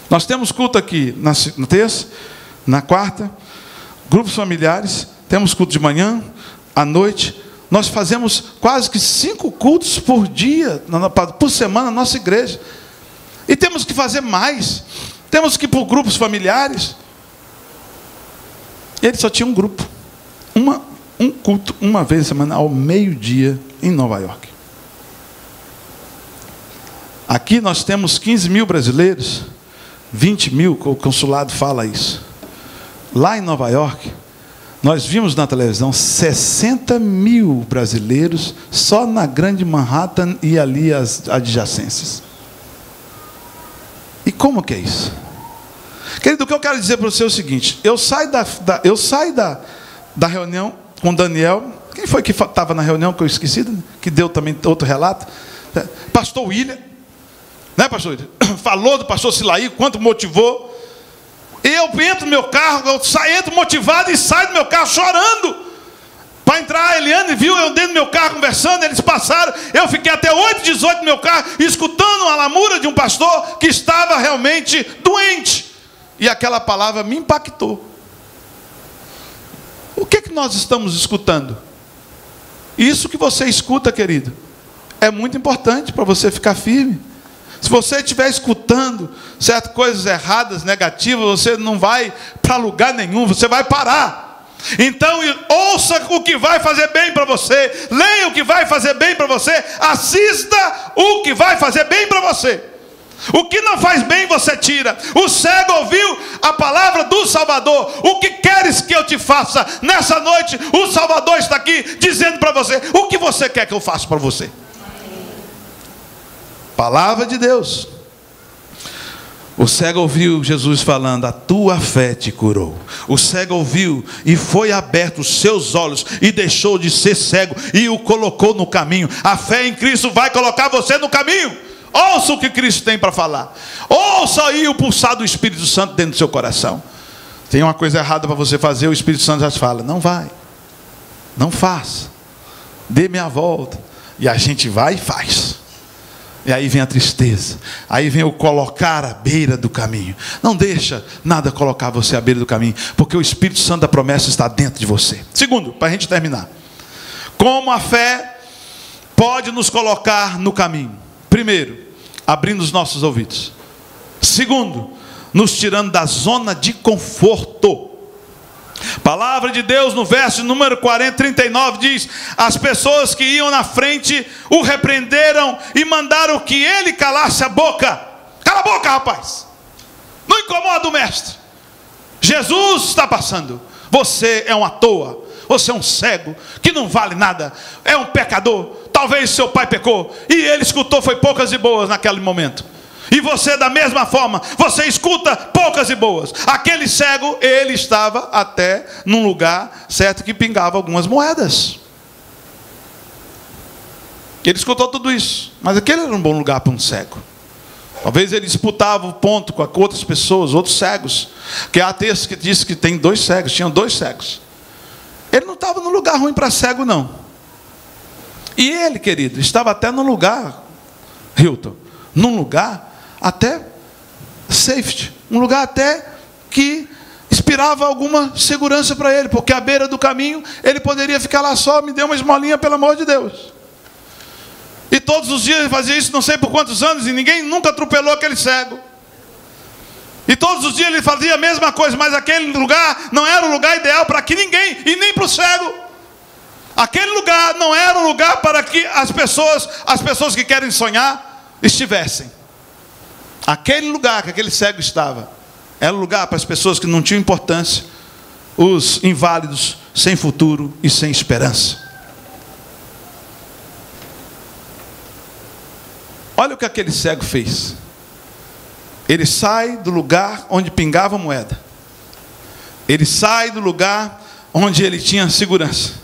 Nós temos culto aqui na terça, na quarta, grupos familiares, temos culto de manhã, à noite. Nós fazemos quase que 5 cultos por dia, por semana, na nossa igreja. E temos que fazer mais. Temos que ir por grupos familiares. Ele só tinha um grupo. Um culto, uma vez por semana, ao meio-dia, em Nova York. Aqui nós temos 15 mil brasileiros, 20 mil, o consulado fala isso. Lá em Nova York, nós vimos na televisão 60 mil brasileiros só na Grande Manhattan e ali as adjacências. E como que é isso? Querido, o que eu quero dizer para você é o seguinte: eu saio da reunião com Daniel. Quem foi que estava na reunião que eu esqueci? Que deu também outro relato? Pastor William. Né, pastor William? Falou do pastor Silaí, quanto motivou. E eu entro no meu carro, entro motivado e saio do meu carro chorando. Para entrar, a Eliane viu eu dentro do meu carro conversando, eles passaram, eu fiquei até 8h18 no meu carro, escutando a lamúria de um pastor que estava realmente doente. E aquela palavra me impactou. O que nós estamos escutando? Isso que você escuta, querido, é muito importante para você ficar firme. Se você estiver escutando certas coisas erradas, negativas, você não vai para lugar nenhum, você vai parar. Então, ouça o que vai fazer bem para você, leia o que vai fazer bem para você, assista o que vai fazer bem para você. O que não faz bem você tira. O cego ouviu a palavra do Salvador. O que queres que eu te faça? Nessa noite o Salvador está aqui dizendo para você: o que você quer que eu faça para você? Palavra de Deus. O cego ouviu Jesus falando: a tua fé te curou. O cego ouviu e foi aberto os seus olhos e deixou de ser cego e o colocou no caminho. A fé em Cristo vai colocar você no caminho. Ouça o que Cristo tem para falar. Ouça aí o pulsar do Espírito Santo dentro do seu coração. Tem uma coisa errada para você fazer, o Espírito Santo já te fala: não vai, não faça, dê meia volta. E a gente vai e faz. E aí vem a tristeza, aí vem o colocar à beira do caminho. Não deixa nada colocar você à beira do caminho, porque o Espírito Santo da promessa está dentro de você. Segundo, para a gente terminar, como a fé pode nos colocar no caminho? Primeiro, abrindo os nossos ouvidos. Segundo, nos tirando da zona de conforto, Palavra de Deus no verso número 39 diz: as pessoas que iam na frente o repreenderam e mandaram que ele calasse a boca. Cala a boca, rapaz, não incomoda o mestre. Jesus está passando, você é um à toa, você é um cego que não vale nada, é um pecador. Talvez seu pai pecou e ele escutou foi poucas e boas naquele momento. E você da mesma forma, você escuta poucas e boas. Aquele cego, ele estava até num lugar certo que pingava algumas moedas. Ele escutou tudo isso, mas aquele era um bom lugar para um cego. Talvez ele disputava o ponto com outras pessoas, outros cegos. Porque há texto que diz que tem 2 cegos, tinham 2 cegos. Ele não estava num lugar ruim para cego, não. E ele, querido, estava até num lugar, Hilton, num lugar até safety, um lugar até que inspirava alguma segurança para ele, porque à beira do caminho ele poderia ficar lá só, me dê uma esmolinha pelo amor de Deus. E todos os dias ele fazia isso, não sei por quantos anos, e ninguém nunca atropelou aquele cego. E todos os dias ele fazia a mesma coisa, mas aquele lugar não era o lugar ideal para que ninguém, e nem para o cego. Aquele lugar não era um lugar para que as pessoas que querem sonhar estivessem. Aquele lugar que aquele cego estava era um lugar para as pessoas que não tinham importância, os inválidos, sem futuro e sem esperança. Olha o que aquele cego fez. Ele sai do lugar onde pingava moeda. Ele sai do lugar onde ele tinha segurança.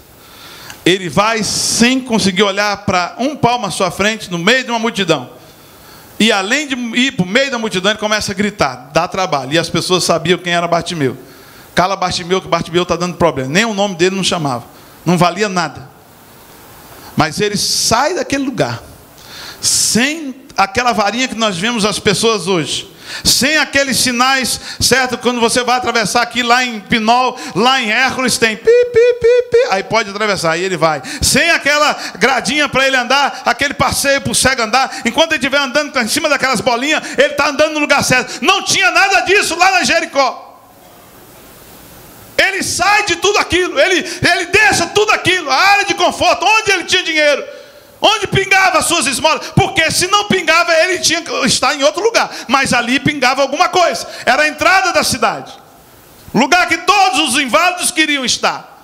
Ele vai sem conseguir olhar para um palmo à sua frente, no meio de uma multidão. E além de ir para o meio da multidão, ele começa a gritar, dá trabalho. E as pessoas sabiam quem era Bartimeu. Cala Bartimeu, que Bartimeu está dando problema. Nem o nome dele não chamava. Não valia nada. Mas ele sai daquele lugar, sem aquela varinha que nós vemos as pessoas hoje. Sem aqueles sinais, certo? Quando você vai atravessar aqui lá em Pinol, lá em Hércules tem pi, pi, pi, pi, aí pode atravessar, aí ele vai. Sem aquela gradinha para ele andar, aquele passeio para o cego andar, enquanto ele estiver andando em cima daquelas bolinhas, ele está andando no lugar certo. Não tinha nada disso lá na Jericó. Ele sai de tudo aquilo, ele deixa tudo aquilo, a área de conforto, onde ele tinha dinheiro, onde pingava as suas esmolas, porque se não pingava, ele tinha que estar em outro lugar, mas ali pingava alguma coisa, era a entrada da cidade, lugar que todos os inválidos queriam estar.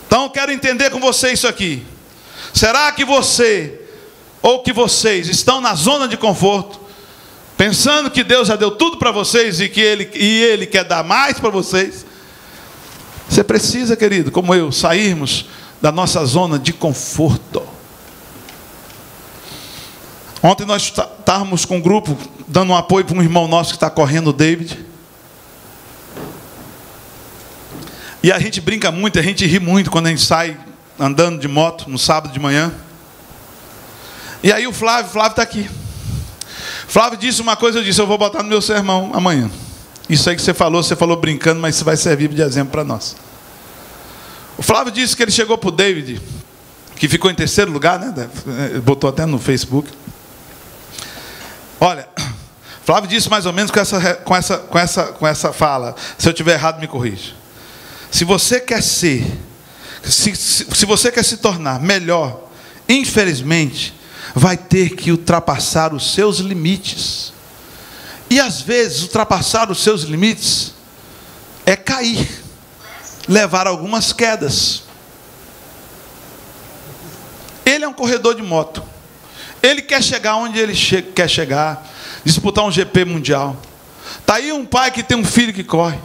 Então eu quero entender com você isso aqui. Será que você, ou que vocês, estão na zona de conforto, pensando que Deus já deu tudo para vocês, e que Ele quer dar mais para vocês? Você precisa, querido, como eu, sairmos da nossa zona de conforto. Ontem nós estávamos com um grupo, dando um apoio para um irmão nosso que está correndo, o David. E a gente brinca muito, a gente ri muito quando a gente sai andando de moto, no sábado de manhã. E aí o Flávio está aqui. Flávio disse uma coisa, eu disse, eu vou botar no meu sermão amanhã. Isso aí que você falou brincando, mas isso vai servir de exemplo para nós. O Flávio disse que ele chegou para o David, que ficou em terceiro lugar, né? Botou até no Facebook. Olha, Flávio disse mais ou menos com essa fala. Se eu estiver errado, me corrija. Se você quer ser, se você quer se tornar melhor, infelizmente, vai ter que ultrapassar os seus limites. E às vezes, ultrapassar os seus limites é cair, levar algumas quedas. Ele é um corredor de moto. Ele quer chegar onde ele quer chegar, disputar um GP mundial. Está aí um pai que tem um filho que corre.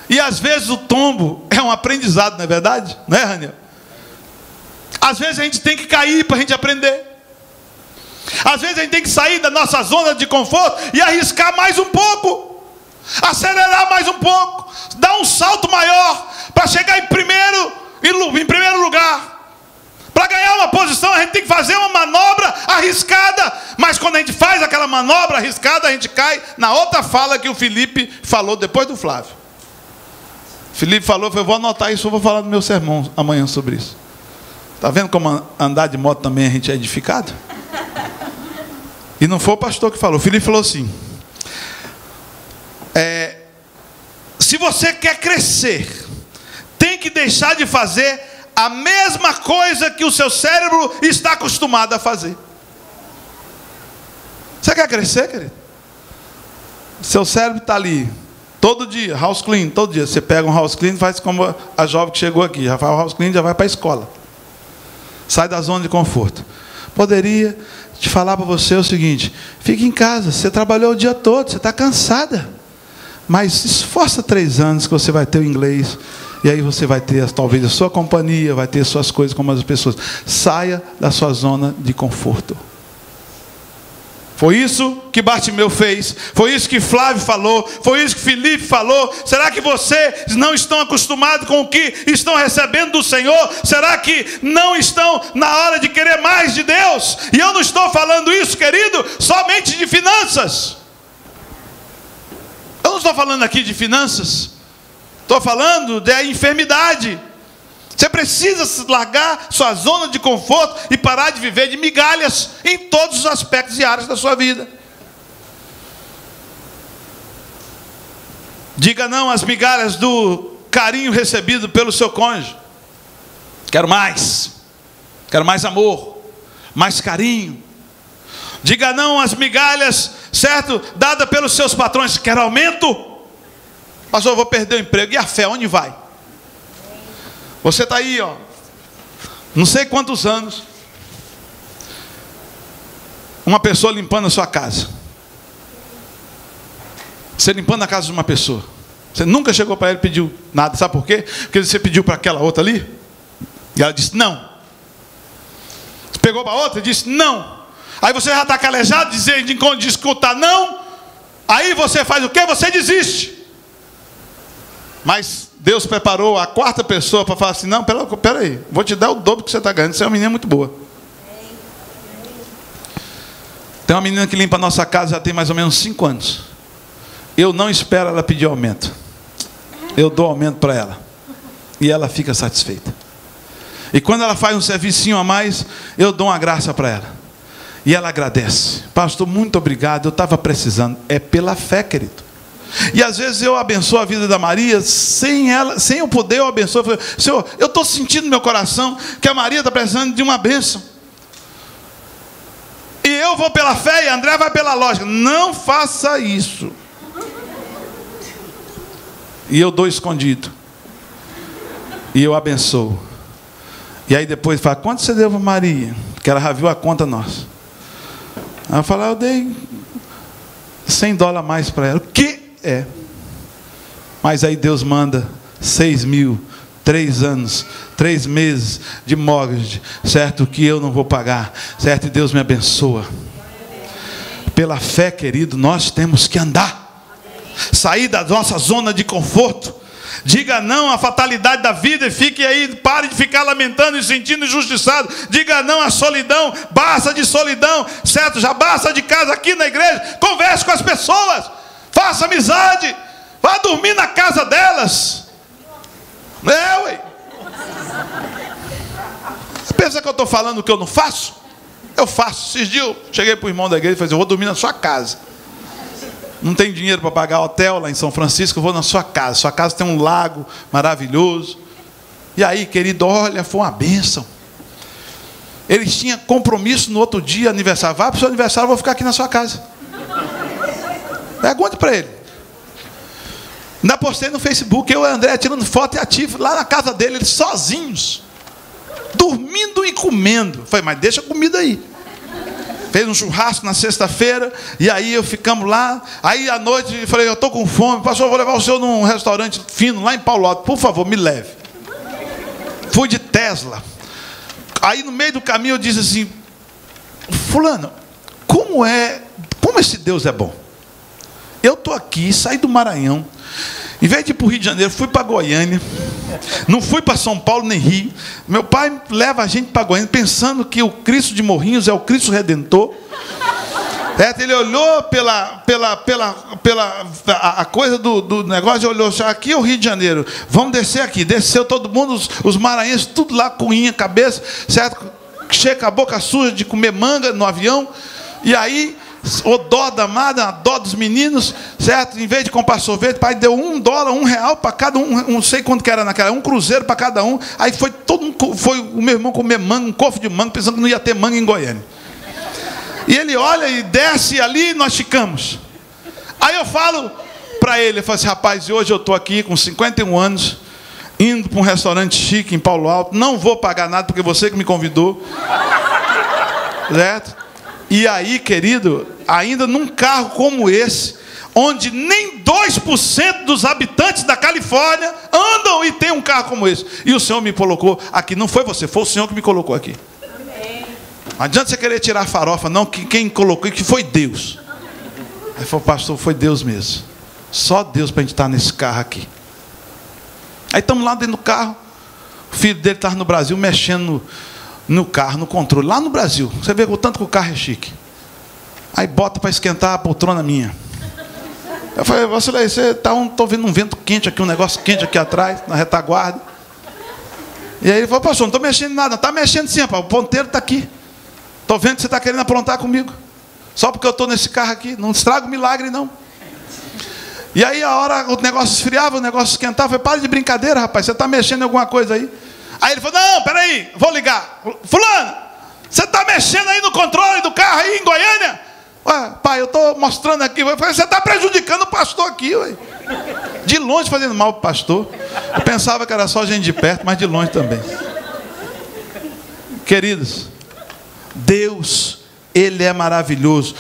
E às vezes o tombo é um aprendizado, não é verdade? Não é, Raniel? Às vezes a gente tem que cair para a gente aprender. Às vezes a gente tem que sair da nossa zona de conforto e arriscar mais um pouco. Acelerar mais um pouco. Dar um salto maior para chegar em primeiro lugar. Para ganhar uma posição, a gente tem que fazer uma manobra arriscada. Mas quando a gente faz aquela manobra arriscada, a gente cai na outra fala que o Felipe falou depois do Flávio. Felipe falou, eu vou anotar isso, eu vou falar no meu sermão amanhã sobre isso. Está vendo como andar de moto também a gente é edificado? E não foi o pastor que falou. O Felipe falou assim, se você quer crescer, que deixar de fazer a mesma coisa que o seu cérebro está acostumado a fazer. Você quer crescer, querido? Seu cérebro está ali, todo dia, house clean, todo dia. Você pega um house clean, faz como a jovem que chegou aqui, já faz o house clean, já vai para a escola. Sai da zona de conforto. Poderia te falar para você o seguinte: fique em casa, você trabalhou o dia todo, você está cansada, mas esforça 3 anos que você vai ter o inglês, e aí você vai ter talvez a sua companhia, vai ter suas coisas como as pessoas. Saia da sua zona de conforto. Foi isso que Bartimeu fez, foi isso que Flávio falou, foi isso que Felipe falou. Será que vocês não estão acostumados com o que estão recebendo do Senhor? Será que não estão na hora de querer mais de Deus? E eu não estou falando isso, querido, somente de finanças. Eu não estou falando aqui de finanças, estou falando da enfermidade. Você precisa largar sua zona de conforto e parar de viver de migalhas em todos os aspectos e áreas da sua vida. Diga não às migalhas do carinho recebido pelo seu cônjuge. Quero mais amor, mais carinho. Diga não às migalhas, certo, dada pelos seus patrões. Quero aumento? Pastor, eu vou perder o emprego. E a fé, onde vai? Você está aí, ó, não sei quantos anos, uma pessoa limpando a sua casa. Você limpando a casa de uma pessoa. Você nunca chegou para ela e pediu nada. Sabe por quê? Porque você pediu para aquela outra ali, e ela disse não. Você pegou para outra e disse não. Aí você já está calejado de escutar não. Aí você faz o quê? Você desiste. Mas Deus preparou a 4ª pessoa para falar assim: não, peraí, vou te dar o dobro que você está ganhando. Você é uma menina muito boa. Tem uma menina que limpa a nossa casa já tem mais ou menos 5 anos. Eu não espero ela pedir aumento. Eu dou aumento para ela. E ela fica satisfeita. E quando ela faz um servicinho a mais, eu dou uma graça para ela. E ela agradece. Pastor, muito obrigado, eu estava precisando. É pela fé, querido. E às vezes eu abençoo a vida da Maria, sem eu poder, eu abençoo. Eu falo, Senhor, eu estou sentindo no meu coração que a Maria está precisando de uma bênção. E eu vou pela fé e a André vai pela lógica. Não faça isso. E eu dou escondido. E eu abençoo. E aí depois fala: quanto você deu para Maria? Que ela já viu a conta nossa. Aí eu falo: eu dei $100 a mais para ela. O quê? É. Mas aí Deus manda 6 mil, 3 anos, 3 meses de mortgage, certo? Que eu não vou pagar, certo? E Deus me abençoa. Pela fé, querido, nós temos que andar. Sair da nossa zona de conforto. Diga não à fatalidade da vida e fique aí, pare de ficar lamentando e sentindo injustiçado. Diga não à solidão, basta de solidão, certo? Já basta de casa aqui na igreja. Converse com as pessoas. Faça amizade. Vá dormir na casa delas. Ué. Você pensa que eu estou falando o que eu não faço? Eu faço. Esses dias eu cheguei para o irmão da igreja e falei: eu vou dormir na sua casa. Não tenho dinheiro para pagar hotel lá em São Francisco, eu vou na sua casa. Sua casa tem um lago maravilhoso. E aí, querido, olha, foi uma bênção. Eles tinham compromisso no outro dia, aniversário. Vá para o seu aniversário, eu vou ficar aqui na sua casa. Pergunte para ele. Ainda postei no Facebook, eu e o André tirando foto e ativo lá na casa dele, eles sozinhos, dormindo e comendo. Falei: mas deixa a comida aí. Fez um churrasco na sexta-feira, e aí ficamos lá. Aí à noite eu falei: eu estou com fome, pastor, eu vou levar o senhor num restaurante fino lá em Paulo Alto, por favor, me leve. Fui de Tesla. Aí no meio do caminho eu disse assim: fulano, como esse Deus é bom? Eu estou aqui, saí do Maranhão, em vez de ir para o Rio de Janeiro, fui para Goiânia, não fui para São Paulo nem Rio. Meu pai leva a gente para Goiânia pensando que o Cristo de Morrinhos é o Cristo Redentor. Ele olhou pela coisa do negócio, olhou: aqui é o Rio de Janeiro, vamos descer aqui. Desceu todo mundo, os maranhenses, tudo lá com unha, cabeça, certo? Chega a boca suja de comer manga no avião. E aí O dó danada, a dó dos meninos, certo? Em vez de comprar sorvete, o pai deu $1, R$1 para cada um, não sei quanto que era naquela, um cruzeiro para cada um. Aí foi o meu irmão comer manga, um cofre de manga, pensando que não ia ter manga em Goiânia. E ele olha e desce ali e nós ficamos. Aí eu falo para ele, eu falo assim, rapaz, hoje eu estou aqui com 51 anos, indo para um restaurante chique em Paulo Alto, não vou pagar nada porque você que me convidou, certo? E aí, querido, ainda num carro como esse, onde nem 2% dos habitantes da Califórnia andam e tem um carro como esse. E o Senhor me colocou aqui, não foi você, foi o Senhor que me colocou aqui. Não adianta você querer tirar a farofa, não, que quem colocou aqui foi Deus. Aí falou, pastor, foi Deus mesmo. Só Deus para a gente estar nesse carro aqui. Aí estamos lá dentro do carro, o filho dele estava no Brasil mexendo no carro, no controle, lá no Brasil. Você vê o tanto que o carro é chique. Aí bota para esquentar a poltrona minha. Eu falei, você está estou vendo um vento quente aqui, um negócio quente aqui atrás, na retaguarda. E aí ele falou, pastor, não estou mexendo em nada. Não está mexendo sim, rapaz, o ponteiro está aqui. Estou vendo que você está querendo aprontar comigo. Só porque eu estou nesse carro aqui, não estraga o milagre não. E aí a hora o negócio esfriava, o negócio esquentava. Eu falei, para de brincadeira, rapaz, você está mexendo em alguma coisa aí. Aí ele falou, não, peraí, vou ligar. Fulano, você está mexendo aí no controle do carro aí em Goiânia? Ué, pai, eu estou mostrando aqui. Eu falei, você está prejudicando o pastor aqui, ué. De longe fazendo mal para o pastor. Eu pensava que era só gente de perto, mas de longe também. Queridos, Deus, Ele é maravilhoso.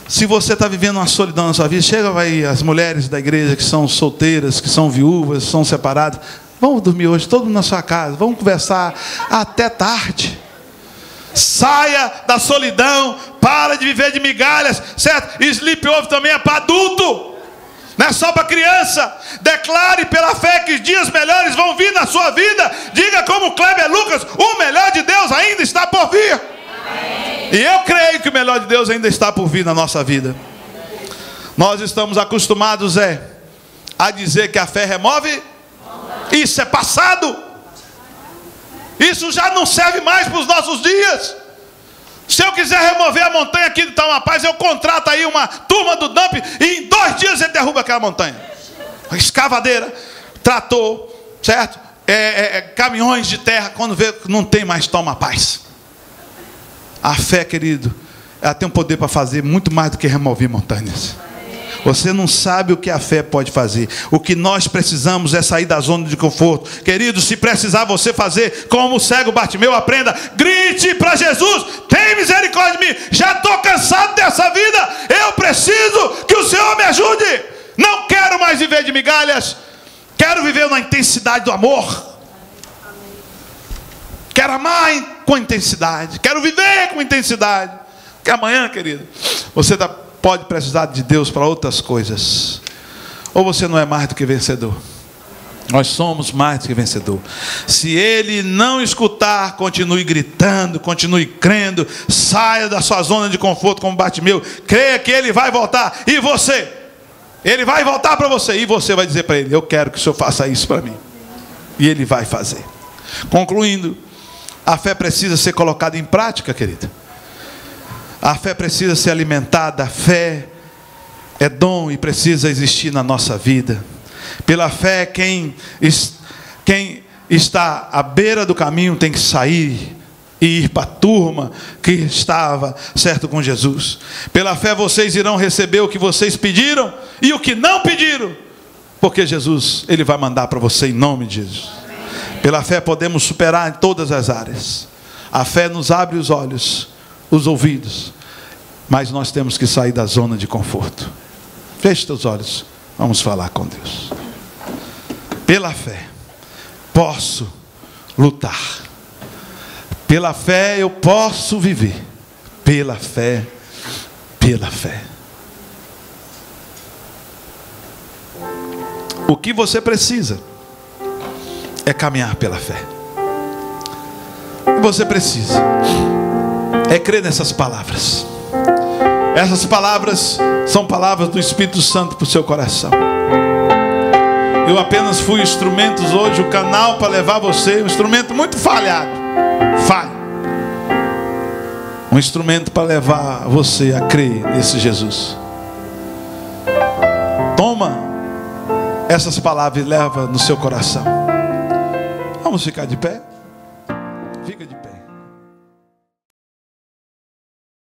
Se você está vivendo uma solidão na sua vida, chega aí as mulheres da igreja que são solteiras, que são viúvas, são separadas. Vamos dormir hoje, todo mundo na sua casa. Vamos conversar até tarde. Saia da solidão. Para de viver de migalhas, certo? Sleep Over também é para adulto. Não é só para criança. Declare pela fé que dias melhores vão vir na sua vida. Diga como Kleber Lucas, o melhor de Deus ainda está por vir. Amém. E eu creio que o melhor de Deus ainda está por vir na nossa vida. Nós estamos acostumados a dizer que a fé remove. Isso é passado. Isso já não serve mais para os nossos dias. Se eu quiser remover a montanha aqui de Tamapaz, eu contrato aí uma turma do dump e em 2 dias ele derruba aquela montanha. Escavadeira, trator, certo? Caminhões de terra, quando vê que não tem mais Tamapaz. A fé, querido, ela tem um poder para fazer muito mais do que remover montanhas. Você não sabe o que a fé pode fazer. O que nós precisamos é sair da zona de conforto. Querido, se precisar você fazer como o cego Bartimeu, aprenda. Grite para Jesus. Tem misericórdia de mim. Já estou cansado dessa vida. Eu preciso que o Senhor me ajude. Não quero mais viver de migalhas. Quero viver na intensidade do amor. Quero amar com intensidade. Quero viver com intensidade. Porque amanhã, querido, você pode precisar de Deus para outras coisas. Ou você não é mais do que vencedor. Nós somos mais do que vencedor. Se Ele não escutar, continue gritando, continue crendo. Saia da sua zona de conforto como Bartimeu. Creia que Ele vai voltar. E você? Ele vai voltar para você. E você vai dizer para Ele, eu quero que o Senhor faça isso para mim. E Ele vai fazer. Concluindo, a fé precisa ser colocada em prática, querido. A fé precisa ser alimentada. A fé é dom e precisa existir na nossa vida. Pela fé, quem está à beira do caminho tem que sair e ir para a turma que estava certo com Jesus. Pela fé vocês irão receber o que vocês pediram e o que não pediram, porque Jesus, Ele vai mandar para você em nome de Jesus. Pela fé podemos superar em todas as áreas. A fé nos abre os olhos, os ouvidos, mas nós temos que sair da zona de conforto. Feche teus olhos, vamos falar com Deus. Pela fé posso lutar. Pela fé eu posso viver. Pela fé, pela fé. O que você precisa é caminhar pela fé. O que você precisa é crer nessas palavras. Essas palavras são palavras do Espírito Santo para o seu coração. Eu apenas fui instrumentos hoje, o canal para levar você, um instrumento muito falhado. Falho. Um instrumento para levar você a crer nesse Jesus. Toma essas palavras e leva no seu coração. Vamos ficar de pé? Fica de pé.